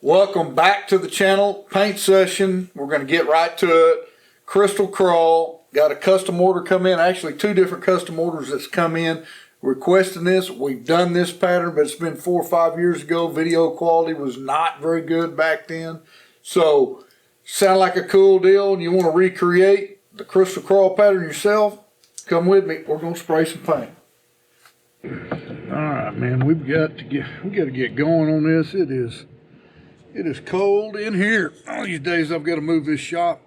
Welcome back to the channel. Paint session. We're going to get right to it. CRYSTAL CRAW. Got a custom order come in. Actually, two different custom orders that's come in requesting this. We've done this pattern, but it's been 4 or 5 years ago. Video quality was not very good back then. So, sound like a cool deal and you want to recreate the CRYSTAL CRAW pattern yourself? Come with me. We're going to spray some paint. Alright, man, we got to get going on this. It is cold in here. All these days I've got to move this shop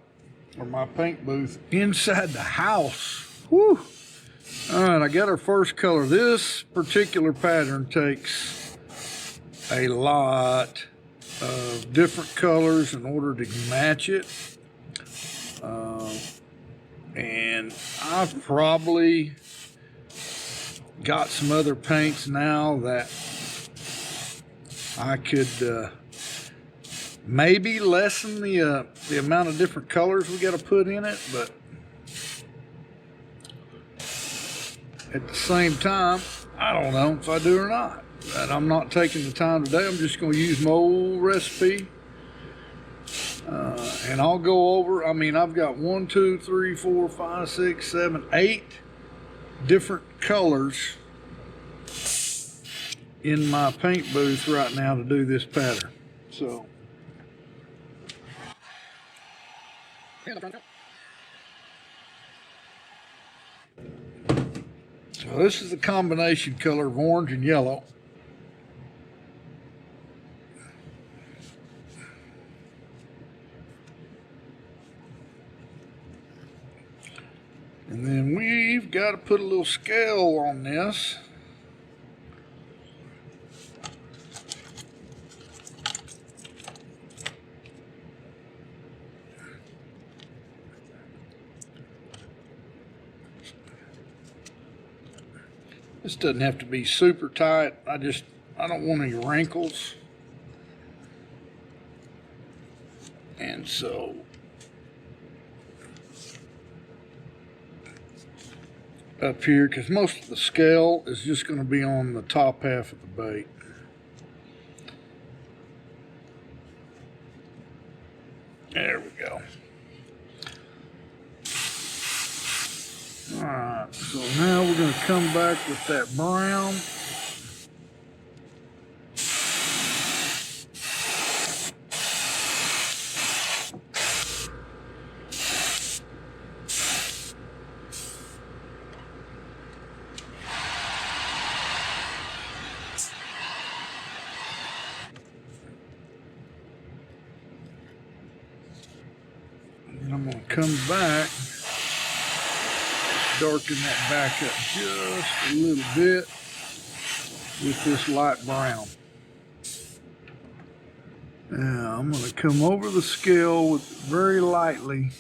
or my paint booth inside the house. Woo! Alright, I got our first color. This particular pattern takes a lot of different colors in order to match it. And I've probably got some other paints now that I could maybe lessen the amount of different colors we got to put in it, but at the same time, I don't know if I do or not. But I'm not taking the time today. I'm just going to use my old recipe, and I'll go over. I mean, I've got 1, 2, 3, 4, 5, 6, 7, 8 different colors in my paint booth right now to do this pattern. So this is a combination color of orange and yellow. And then we've got to put a little scale on this. This doesn't have to be super tight. I don't want any wrinkles. And so up here, because most of the scale is just going to be on the top half of the bait. There we go. Alright, so now we're going to come back with that brown. And I'm going to come back, darken that back up just a little bit with this light brown. Now I'm going to come over the scale with very lightly.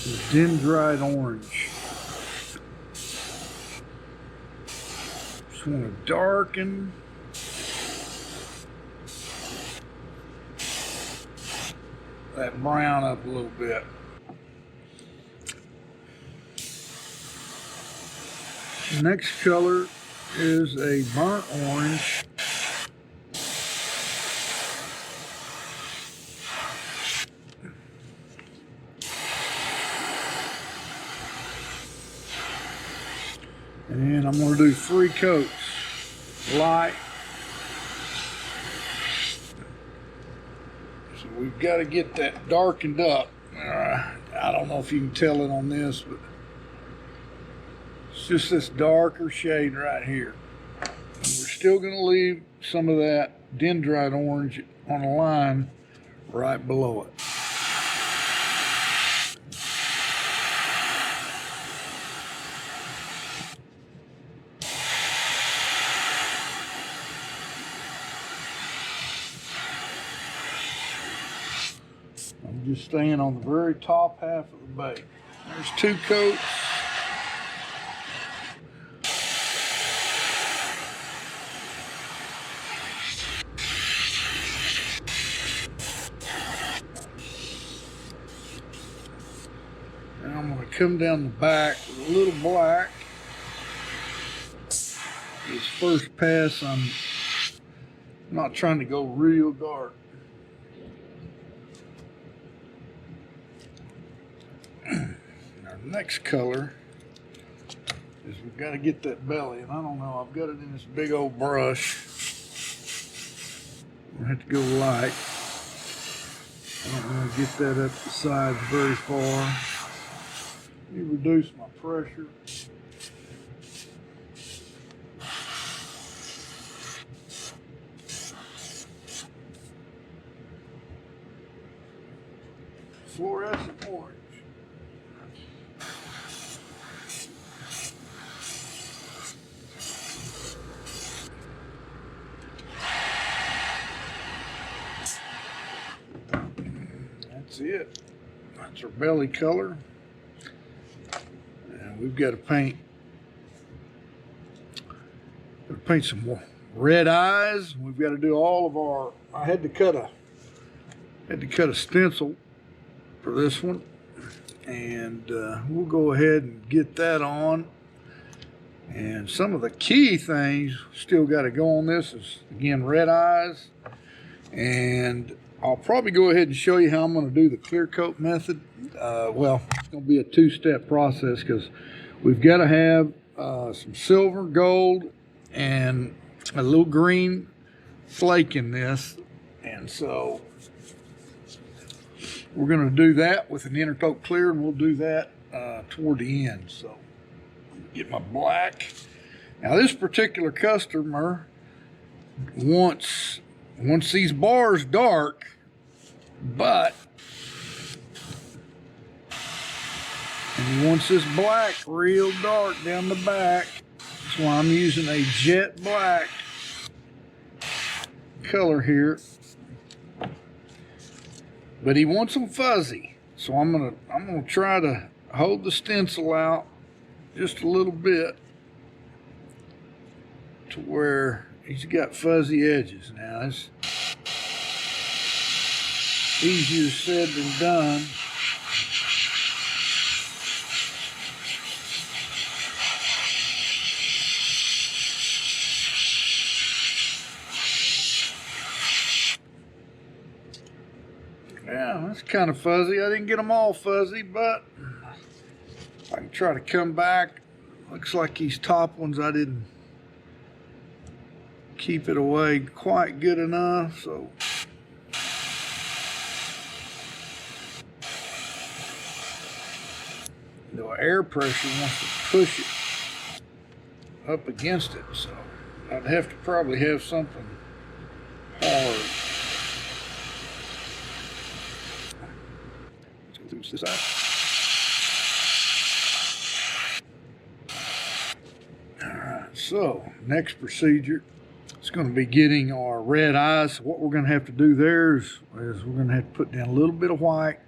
This dendrite orange. Just want to darken that brown up a little bit. The next color is a burnt orange. And I'm going to do 3 coats. Light. We've got to get that darkened up. I don't know if you can tell it on this, but it's just this darker shade right here. And we're still going to leave some of that dendrite orange on a line right below it. I'm just staying on the very top half of the bait. There's 2 coats. And I'm going to come down the back with a little black. This first pass, I'm not trying to go real dark. Our next color is we've got to get that belly, and I don't know, I've got it in this big old brush. I have to go light. I don't want to get that up the sides very far. Let me reduce my pressure. Fluorescent orange. That's it. That's our belly color. And we've got to paint some more red eyes. We've got to do all of our, I had to cut a stencil for this one, and we'll go ahead and get that on. And some of the key things still got to go on this is, again, red eyes. And I'll probably go ahead and show you how I'm going to do the clear coat method. Well, it's going to be a two-step process because we've got to have some silver, gold, and a little green flake in this. And so we're going to do that with an intercoat clear, and we'll do that toward the end. So get my black. Now this particular customer wants these bars dark, and he wants this black real dark down the back. That's why I'm using a jet black color here. But he wants them fuzzy, so I'm gonna try to hold the stencil out just a little bit to where he's got fuzzy edges. Now it's easier said than done. Yeah, that's kind of fuzzy. I didn't get them all fuzzy, but I can try to come back. Looks like these top ones I didn't keep it away quite good enough, so the air pressure wants to push it up against it, so I'd have to probably have something hard. Let's go through this side. So, next procedure is going to be getting our red eyes. So what we're going to have to do there is we're going to have to put down a little bit of white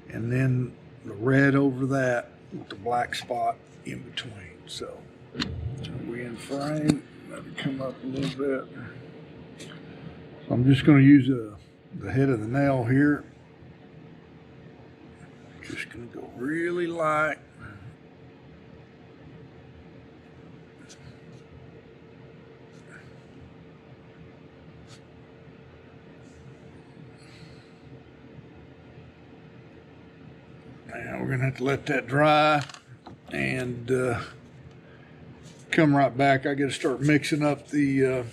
and then the red over that with the black spot in between. So we in frame, let it come up a little bit. So I'm just going to use the head of the nail here. Just going to go really light. Now we're going to have to let that dry and come right back. I got to start mixing up the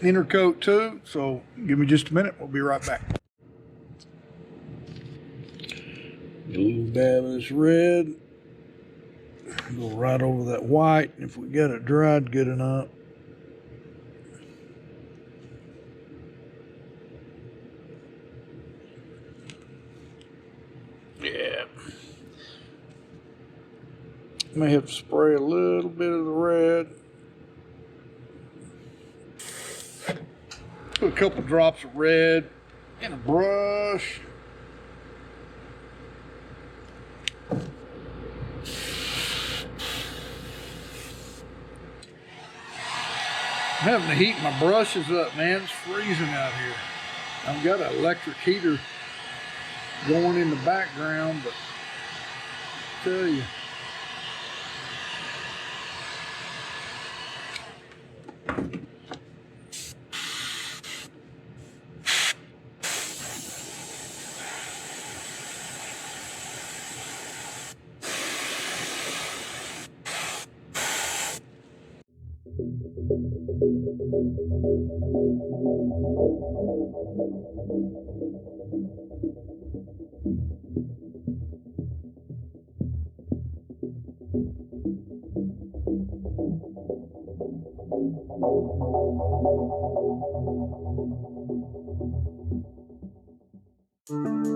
inner coat too, so give me just a minute. We'll be right back. Get a little dab of this red. Go right over that white. If we got it dried good enough. Yeah. May have to spray a little bit of the red. Put a couple drops of red in a brush. I'm having to heat my brushes up, man. It's freezing out here. I've got an electric heater going in the background, but I tell you, Thank